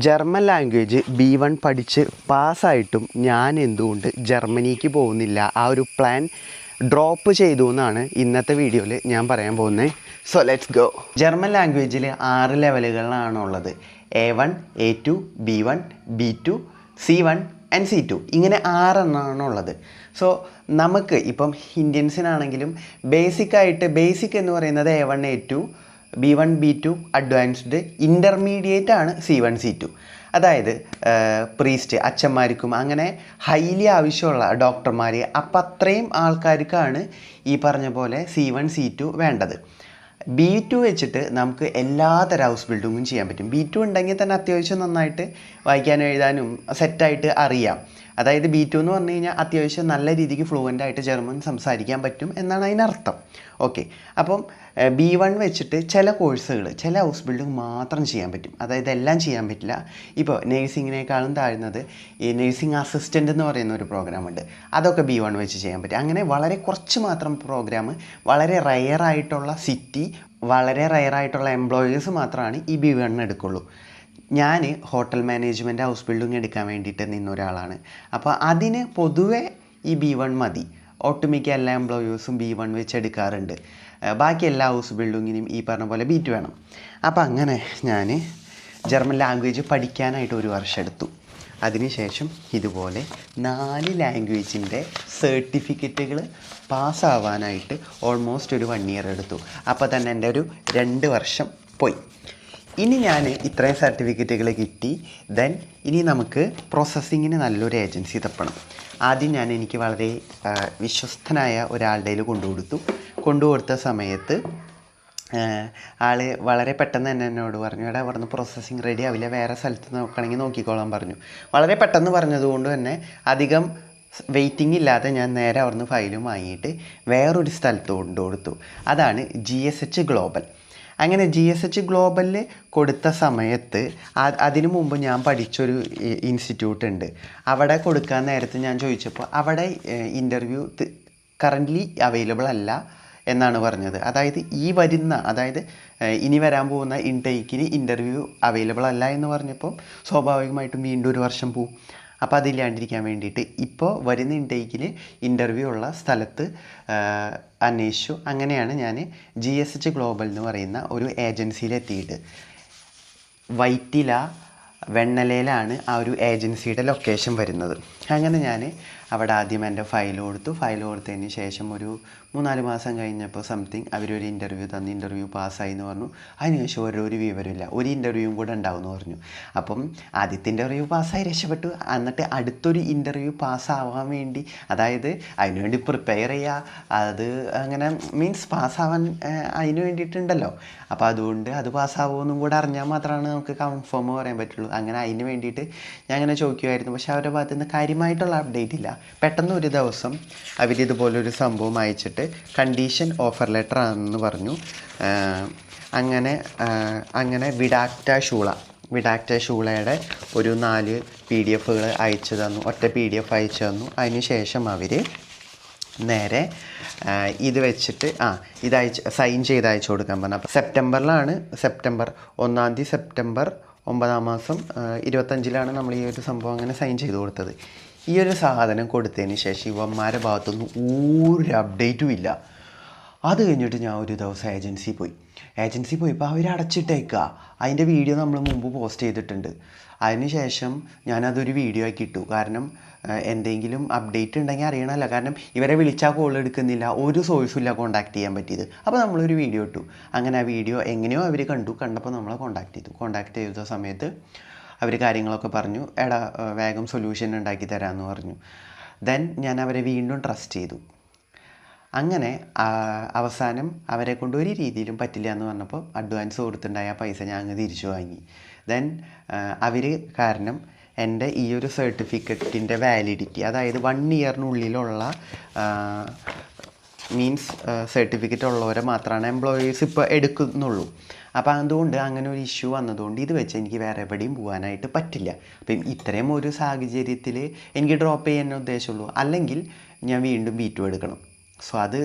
German language B1 പഠിച്ച് പാസ്സായിട്ടും ഞാൻ എന്തുകൊണ്ട് ജർമ്മനിക്ക് പോകുന്നില്ല, ആ ഒരു പ്ലാൻ ഡ്രോപ്പ് ചെയ്തു എന്നാണ് ഇന്നത്തെ വീഡിയോയിൽ ഞാൻ പറയാൻ പോകുന്നത്. So let's go. ജർമ്മൻ ലാംഗ്വേജിൽ 6 ലെവലുകളാണുള്ളത്. A1, A2, B1, B2, C1 and C2. ഇങ്ങനെ 6 എണ്ണമാണുള്ളത്. സോ നമുക്ക് ഇപ്പം ഇന്ത്യൻസിനാണെങ്കിലും ബേസിക് എന്ന് പറയുന്നത് A1, A2, B1, B2, advanced, intermediate ആണ് C1, C2. അതായത് പ്രീസ്റ്റ് അച്ഛന്മാർക്കും അങ്ങനെ ഹൈലി ആവശ്യമുള്ള ഡോക്ടർമാർ, അപ്പം അത്രയും ആൾക്കാർക്കാണ് ഈ പറഞ്ഞ പോലെ C1, C2 വേണ്ടത്. B2 വെച്ചിട്ട് നമുക്ക് എല്ലാതരം ഹൗസ് ബിൽഡിങ്ങും ചെയ്യാൻ പറ്റും. B2 ഉണ്ടെങ്കിൽ തന്നെ അത്യാവശ്യം നന്നായിട്ട് വായിക്കാനും എഴുതാനും സെറ്റായിട്ട് അറിയാം. അതായത് B2 എന്ന് പറഞ്ഞു കഴിഞ്ഞാൽ അത്യാവശ്യം നല്ല രീതിക്ക് ഫ്ലുവൻ്റ് ആയിട്ട് ജർമ്മൻ സംസാരിക്കാൻ പറ്റും എന്നാണ് അതിനർത്ഥം. ഓക്കെ, അപ്പം B1 വെച്ചിട്ട് ചില കോഴ്സുകൾ, ചില ഹൗസ് ബിൽഡിംഗ് മാത്രം ചെയ്യാൻ പറ്റും. അതായത് എല്ലാം ചെയ്യാൻ പറ്റില്ല. ഇപ്പോൾ നേഴ്സിങ്ങിനേക്കാളും താഴ്ന്നത് ഈ നേഴ്സിംഗ് അസിസ്റ്റൻ്റ് എന്ന് പറയുന്ന ഒരു പ്രോഗ്രാമുണ്ട്. അതൊക്കെ B1 വെച്ച് ചെയ്യാൻ പറ്റും. അങ്ങനെ വളരെ കുറച്ച് മാത്രം പ്രോഗ്രാം, വളരെ റയറായിട്ടുള്ള സിറ്റി, വളരെ റയറായിട്ടുള്ള എംപ്ലോയീസ് മാത്രമാണ് ഈ B1 എടുക്കുള്ളൂ. ഞാൻ ഹോട്ടൽ മാനേജ്മെൻറ്റ് ഹൗസ് ബിൽഡിംഗ് എടുക്കാൻ വേണ്ടിയിട്ട് നിന്നൊരാളാണ്. അപ്പോൾ അതിന് പൊതുവെ ഈ B1 മതി. ഒട്ടുമിക്ക എല്ലാ എംപ്ലോയീസും B1 വെച്ച് എടുക്കാറുണ്ട്. ബാക്കി എല്ലാ ഹൗസ് ബിൽഡിങ്ങിനും ഈ പറഞ്ഞ പോലെ B2 വേണം. അപ്പോൾ അങ്ങനെ ഞാൻ ജർമ്മൻ ലാംഗ്വേജ് പഠിക്കാനായിട്ട് 1 വർഷം എടുത്തു. അതിനുശേഷം ഇതുപോലെ 4 ലാംഗ്വേജിൻ്റെ സർട്ടിഫിക്കറ്റുകൾ പാസ്സാവാനായിട്ട് ഓൾമോസ്റ്റ് ഒരു 1 ഇയർ എടുത്തു. അപ്പോൾ തന്നെ എൻ്റെ ഒരു 2 വർഷം പോയി. ഇനി ഞാൻ ഇത്രയും സർട്ടിഫിക്കറ്റുകൾ കിട്ടി. ദെൻ ഇനി നമുക്ക് പ്രോസസ്സിങ്ങിന് നല്ലൊരു ഏജൻസി തപ്പണം. ആദ്യം ഞാൻ എനിക്ക് വളരെ വിശ്വസ്തനായ ഒരാളുടെ കയ്യിൽ കൊണ്ടുകൊടുത്ത സമയത്ത് ആൾ വളരെ പെട്ടെന്ന് തന്നെ എന്നോട് പറഞ്ഞു, എടാ അവിടുന്ന് പ്രോസസ്സിങ് റെഡി ആവില്ല, വേറെ സ്ഥലത്ത് നോക്കണമെങ്കിൽ നോക്കിക്കോളാൻ പറഞ്ഞു. വളരെ പെട്ടെന്ന് പറഞ്ഞതുകൊണ്ട് തന്നെ അധികം വെയിറ്റിംഗ് ഇല്ലാതെ ഞാൻ നേരെ അവിടുന്ന് ഫയലും വാങ്ങിയിട്ട് വേറൊരു സ്ഥലത്ത് കൊണ്ടുകൊടുത്തു. അതാണ് GSH ഗ്ലോബൽ. അങ്ങനെ GSH ഗ്ലോബലിൽ കൊടുത്ത സമയത്ത് അതിനു മുമ്പ് ഞാൻ പഠിച്ചൊരു ഇൻസ്റ്റിറ്റ്യൂട്ട് ഉണ്ട്. അവിടെ കൊടുക്കാൻ നേരത്ത് ഞാൻ ചോദിച്ചപ്പോൾ അവിടെ ഇൻ്റർവ്യൂ കറൻ്റ്ലി അവൈലബിൾ അല്ല എന്നാണ് പറഞ്ഞത്. അതായത് ഇനി വരാൻ പോകുന്ന ഇൻടേക്കിന് ഇൻ്റർവ്യൂ അവൈലബിൾ അല്ല എന്ന് പറഞ്ഞപ്പോൾ സ്വാഭാവികമായിട്ടും വീണ്ടും 1 വർഷം പോവും. അപ്പോൾ അതില്ലാണ്ടിരിക്കാൻ വേണ്ടിയിട്ട് ഇപ്പോൾ വരുന്ന ഇൻടേക്കിൽ ഇൻ്റർവ്യൂ ഉള്ള സ്ഥലത്ത് അന്വേഷിച്ചു. അങ്ങനെയാണ് ഞാൻ GSH ഗ്ലോബൽ എന്ന് പറയുന്ന ഒരു ഏജൻസിയിലെത്തിയിട്ട്, വൈറ്റില വെണ്ണലയിലാണ് ആ ഒരു ഏജൻസിയുടെ ലൊക്കേഷൻ വരുന്നത്. അങ്ങനെ ഞാൻ അവിടെ ആദ്യം എൻ്റെ ഫയൽ കൊടുത്തതിന് ശേഷം ഒരു 3-4 മാസം കഴിഞ്ഞപ്പോൾ അവരൊരു ഇൻ്റർവ്യൂ തന്നു. ഇൻ്റർവ്യൂ പാസ്സായി എന്ന് പറഞ്ഞു. അതിനുശേഷം ഒരു വിവരമില്ല, ഒരു ഇൻ്റർവ്യൂവും കൂടെ ഉണ്ടാവുമെന്ന് പറഞ്ഞു. അപ്പം ആദ്യത്തെ ഇൻ്റർവ്യൂ പാസ്സായി രക്ഷപ്പെട്ടു. എന്നിട്ട് അടുത്തൊരു ഇൻ്റർവ്യൂ പാസ്സാവാൻ വേണ്ടി, അതായത് അതിനുവേണ്ടി പ്രിപ്പയർ ചെയ്യുക, അത് അങ്ങനെ മീൻസ് പാസ്സാവാൻ അതിന് വേണ്ടിയിട്ടുണ്ടല്ലോ. അപ്പോൾ അതുകൊണ്ട് അത് പാസ്സാവുമെന്നും കൂടെ അറിഞ്ഞാൽ മാത്രമാണ് നമുക്ക് കൺഫേം പറയാൻ പറ്റുള്ളൂ. അങ്ങനെ അതിന് വേണ്ടിയിട്ട് ഞാൻ അങ്ങനെ ചോദിക്കുമായിരുന്നു. പക്ഷേ അവരുടെ ഭാഗത്തു നിന്ന് കാര്യമായിട്ടുള്ള അപ്ഡേറ്റ് ഇല്ല. പെട്ടെന്ന് ഒരു ദിവസം അവരിതുപോലൊരു സംഭവം അയച്ചിട്ട് കണ്ടീഷൻ ഓഫർ ലെറ്റർ ആണെന്ന് പറഞ്ഞു. അങ്ങനെ വിഡാക്റ്റ ഷൂളയുടെ ഒരു 4 PDF അയച്ചു തന്നു. ഒറ്റ PDF അയച്ചു തന്നു. അതിന് ശേഷം അവർ നേരെ ഇത് വെച്ചിട്ട് ഇത് സൈൻ ചെയ്ത് അയച്ചു കൊടുക്കാൻ പറഞ്ഞു. അപ്പോൾ സെപ്റ്റംബർ 1 തീയതി, സെപ്റ്റംബർ 9-ാം മാസം 25-ലാണ് നമ്മൾ ഈ ഒരു സംഭവം അങ്ങനെ സൈൻ ചെയ്ത് കൊടുത്തത്. ഈ ഒരു സാധനം കൊടുത്തതിന് ശേഷം ഇവന്മാരുടെ ഭാഗത്തൊന്നും ഒരു അപ്ഡേറ്റും ഇല്ല. അത് കഴിഞ്ഞിട്ട് ഞാൻ ഒരു ദിവസം ഏജൻസി പോയപ്പോൾ അവർ അടച്ചിട്ടേക്കുക. അതിൻ്റെ വീഡിയോ നമ്മൾ മുമ്പ് പോസ്റ്റ് ചെയ്തിട്ടുണ്ട്. അതിനുശേഷം ഞാനതൊരു വീഡിയോ ആക്കി ഇട്ടു. കാരണം എന്തെങ്കിലും അപ്ഡേറ്റ് ഉണ്ടെങ്കിൽ അറിയണമല്ലോ. കാരണം ഇവരെ വിളിച്ചാൽ കോൾ എടുക്കുന്നില്ല, ഒരു സോഴ്സും ഇല്ല കോൺടാക്ട് ചെയ്യാൻ പറ്റിയത്. അപ്പോൾ നമ്മളൊരു വീഡിയോ ഇട്ടു. അങ്ങനെ ആ വീഡിയോ എങ്ങനെയോ അവർ കണ്ടപ്പോൾ നമ്മളെ കോൺടാക്ട് ചെയ്ത സമയത്ത് അവർ കാര്യങ്ങളൊക്കെ പറഞ്ഞു. എടാ വേഗം സൊല്യൂഷൻ ഉണ്ടാക്കി തരാമെന്ന് പറഞ്ഞു. ദെൻ ഞാൻ അവരെ വീണ്ടും ട്രസ്റ്റ് ചെയ്തു. അങ്ങനെ അവസാനം അവരെ കൊണ്ട് ഒരു രീതിയിലും പറ്റില്ല എന്ന് പറഞ്ഞപ്പോൾ അഡ്വാൻസ് കൊടുത്തിട്ടുണ്ടായ പൈസ ഞാൻ അങ്ങ് തിരിച്ചു വാങ്ങി. ദെൻ അവർ കാരണം എൻ്റെ ഈ ഒരു സർട്ടിഫിക്കറ്റിൻ്റെ വാലിഡിറ്റി, അതായത് 1 ഇയറിനുള്ളിലുള്ള സർട്ടിഫിക്കറ്റ് ഉള്ളവരെ മാത്രമാണ് എംപ്ലോയീസ് ഇപ്പോൾ എടുക്കുന്നുള്ളൂ. അപ്പോൾ അതുകൊണ്ട് അങ്ങനെ ഒരു ഇഷ്യൂ വന്നതുകൊണ്ട് ഇത് വെച്ച് എനിക്ക് വേറെ എവിടെയും പോകാനായിട്ട് പറ്റില്ല. അപ്പം ഇത്രയും ഒരു സാഹചര്യത്തിൽ എനിക്ക് ഡ്രോപ്പ് ചെയ്യാൻ ഉദ്ദേശമുള്ളൂ. അല്ലെങ്കിൽ ഞാൻ വീണ്ടും B2 എടുക്കണം. സോ അത്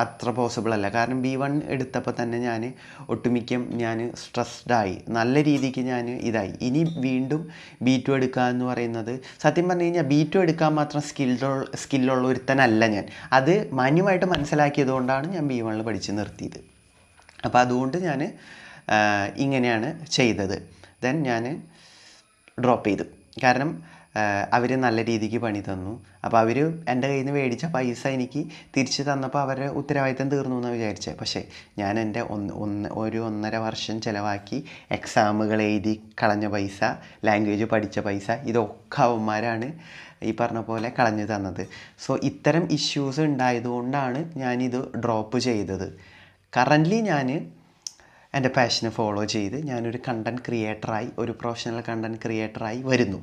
അത്ര പോസിബിൾ അല്ല. കാരണം B1 എടുത്തപ്പോൾ തന്നെ ഒട്ടുമിക്കം ഞാൻ സ്ട്രെസ്ഡായി, നല്ല രീതിക്ക് ഇതായി. ഇനി വീണ്ടും B2 എടുക്കുക എന്ന് പറയുന്നത് സത്യം പറഞ്ഞു കഴിഞ്ഞാൽ B2 എടുക്കാൻ മാത്രം സ്കില്ലുള്ള ഒരുത്തനല്ല ഞാൻ. അത് മാന്യമായിട്ട് മനസ്സിലാക്കിയത് കൊണ്ടാണ് ഞാൻ B1 പഠിച്ച് നിർത്തിയത്. അപ്പോൾ അതുകൊണ്ട് ഇങ്ങനെയാണ് ചെയ്തത്. ദെൻ ഞാൻ ഡ്രോപ്പ് ചെയ്തു. കാരണം അവർ നല്ല രീതിക്ക് പണി തന്നു. അപ്പോൾ അവർ എൻ്റെ കയ്യിൽ നിന്ന് മേടിച്ച പൈസ എനിക്ക് തിരിച്ച് തന്നപ്പോൾ അവരുടെ ഉത്തരവാദിത്തം തീർന്നു എന്നാണ് വിചാരിച്ചത്. പക്ഷേ ഞാൻ എൻ്റെ 1.5 വർഷം ചിലവാക്കി എക്സാമുകൾ എഴുതി കളഞ്ഞ പൈസ, ലാംഗ്വേജ് പഠിച്ച പൈസ, ഇതൊക്കെ അവന്മാരാണ് ഈ പറഞ്ഞ പോലെ കളഞ്ഞു തന്നത്. സോ ഇത്തരം ഇഷ്യൂസ് ഉണ്ടായതുകൊണ്ടാണ് ഞാനിത് ഡ്രോപ്പ് ചെയ്തത്. കറൻ്റ്ലി എൻ്റെ പാഷനെ ഫോളോ ചെയ്ത് ഞാനൊരു കണ്ടൻറ് ക്രിയേറ്ററായി, ഒരു പ്രൊഫഷണൽ കണ്ടൻറ് ക്രിയേറ്ററായി വരുന്നു.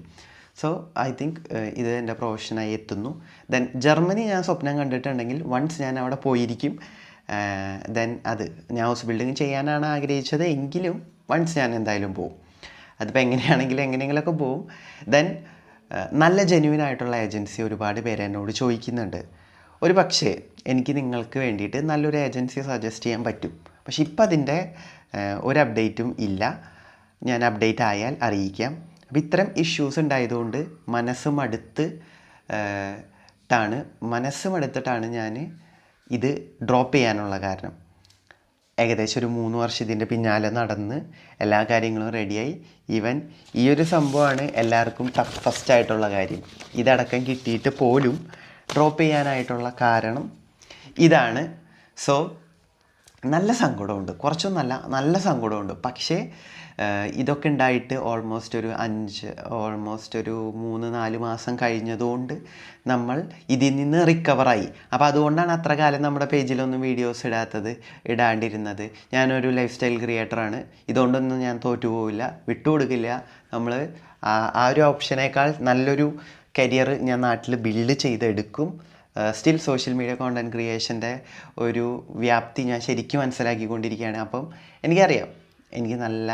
സോ ഐ തിങ്ക് ഇത് എൻ്റെ പ്രൊഫഷനായി എത്തുന്നു. ദെൻ ജർമ്മനി ഞാൻ സ്വപ്നം കണ്ടിട്ടുണ്ടെങ്കിൽ വൺസ് ഞാൻ അവിടെ പോയിരിക്കും. ദെൻ ഞാൻ ഹൗസ് ബിൽഡിങ് ചെയ്യാനാണ് ആഗ്രഹിച്ചത് എങ്കിലും വൺസ് ഞാൻ എന്തായാലും പോവും. അതിപ്പോൾ എങ്ങനെയെങ്കിലൊക്കെ പോവും. ദെൻ നല്ല ജെന്യുവൻ ആയിട്ടുള്ള ഏജൻസി ഒരുപാട് പേര് എന്നോട് ചോദിക്കുന്നുണ്ട്. ഒരു പക്ഷേ എനിക്ക് നിങ്ങൾക്ക് വേണ്ടിയിട്ട് നല്ലൊരു ഏജൻസി സജസ്റ്റ് ചെയ്യാൻ പറ്റും. പക്ഷെ ഇപ്പം അതിൻ്റെ ഒരു അപ്ഡേറ്റും ഇല്ല. ഞാൻ അപ്ഡേറ്റ് ആയാൽ അറിയിക്കാം. അപ്പോൾ ഇത്തരം ഇഷ്യൂസ് ഉണ്ടായതുകൊണ്ട് മനസ്സ് മടുത്തിട്ടാണ് ഞാൻ ഇത് ഡ്രോപ്പ് ചെയ്യാനുള്ള കാരണം. ഏകദേശം ഒരു 3 വർഷം ഇതിൻ്റെ പിന്നാലെ നടന്ന് എല്ലാ കാര്യങ്ങളും റെഡിയായി. ഈവൻ ഈ ഒരു സംഭവമാണ് എല്ലാവർക്കും ടഫസ്റ്റ് ആയിട്ടുള്ള കാര്യം. ഇതടക്കം കിട്ടിയിട്ട് പോലും ഡ്രോപ്പ് ചെയ്യാനായിട്ടുള്ള കാരണം ഇതാണ്. സോ നല്ല സങ്കടമുണ്ട്, കുറച്ചൊന്നല്ല, നല്ല സങ്കടമുണ്ട്. പക്ഷേ ഇതൊക്കെ ഉണ്ടായിട്ട് ഓൾമോസ്റ്റ് ഒരു 3-4 മാസം കഴിഞ്ഞതുകൊണ്ട് നമ്മൾ ഇതിൽ നിന്ന് റിക്കവറായി. അപ്പോൾ അതുകൊണ്ടാണ് അത്ര കാലം നമ്മുടെ പേജിലൊന്നും വീഡിയോസ് ഇടാണ്ടിരുന്നത്. ഞാനൊരു ലൈഫ് സ്റ്റൈൽ ക്രിയേറ്ററാണ്. ഇതുകൊണ്ടൊന്നും ഞാൻ തോറ്റുപോവില്ല, വിട്ടുകൊടുക്കില്ല. നമ്മൾ ആ ഒരു ഓപ്ഷനേക്കാൾ നല്ലൊരു കരിയർ ഞാൻ നാട്ടിൽ ബിൽഡ് ചെയ്തെടുക്കും. സ്റ്റിൽ സോഷ്യൽ മീഡിയ കോണ്ടൻറ് ക്രിയേഷൻ്റെ ഒരു വ്യാപ്തി ഞാൻ ശരിക്കും മനസ്സിലാക്കിക്കൊണ്ടിരിക്കുകയാണ്. അപ്പം എനിക്കറിയാം എനിക്ക് നല്ല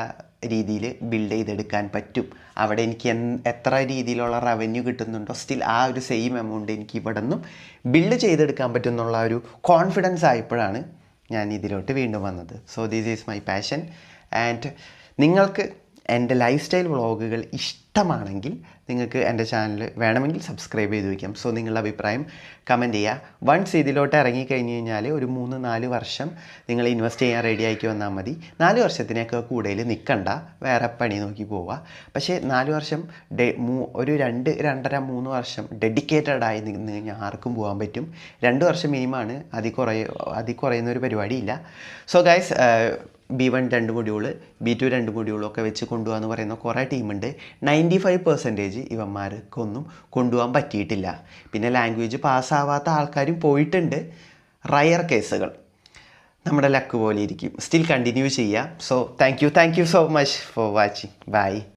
രീതിയിൽ ബിൽഡ് ചെയ്തെടുക്കാൻ പറ്റും. അവിടെ എനിക്ക് എത്ര രീതിയിലുള്ള റവന്യൂ കിട്ടുന്നുണ്ടോ സ്റ്റിൽ ആ ഒരു സെയിം എമൗണ്ട് എനിക്ക് ഇവിടെ നിന്നും ബിൽഡ് ചെയ്തെടുക്കാൻ പറ്റും എന്നുള്ള ഒരു കോൺഫിഡൻസ് ആയപ്പോഴാണ് ഞാൻ ഇതിലോട്ട് വീണ്ടും വന്നത്. So this is my passion. And നിങ്ങൾക്ക് എൻ്റെ ലൈഫ് സ്റ്റൈൽ വ്ളോഗുകൾ ഇഷ്ടമാണെങ്കിൽ നിങ്ങൾക്ക് എൻ്റെ ചാനൽ വേണമെങ്കിൽ സബ്സ്ക്രൈബ് ചെയ്ത് വയ്ക്കാം. സോ നിങ്ങളുടെ അഭിപ്രായം കമൻറ്റ് ചെയ്യുക. വൺസ് ഇതിലോട്ട് ഇറങ്ങിക്കഴിഞ്ഞ് കഴിഞ്ഞാൽ ഒരു 3-4 വർഷം നിങ്ങൾ ഇൻവെസ്റ്റ് ചെയ്യാൻ റെഡി ആക്കി വന്നാൽ മതി. 4 വർഷത്തിനൊക്കെ കൂടുതൽ നിൽക്കണ്ട, വേറെ പണി നോക്കി പോവുക. പക്ഷേ 4 വർഷം ഒരു 2-2.5-3 വർഷം ഡെഡിക്കേറ്റഡായി നിന്ന് കഴിഞ്ഞാൽ ആർക്കും പോകാൻ പറ്റും. 2 വർഷം മിനിമമാണ്, അതിൽ കുറയുന്നൊരു പരിപാടിയില്ല. So guys, B1 2 module, B2 2 മൊഡ്യൂളൊക്കെ വെച്ച് കൊണ്ടുപോകാമെന്ന് പറയുന്ന കുറേ ടീമുണ്ട്. 95% ഇവന്മാർക്കൊന്നും കൊണ്ടുപോകാൻ പറ്റിയിട്ടില്ല. പിന്നെ ലാംഗ്വേജ് പാസ്സാവാത്ത ആൾക്കാരും പോയിട്ടുണ്ട്. റയർ കേസുകൾ, നമ്മുടെ ലക്ക് പോലെ ഇരിക്കും. സ്റ്റിൽ കണ്ടിന്യൂ ചെയ്യുക. So thank you so much for watching. By.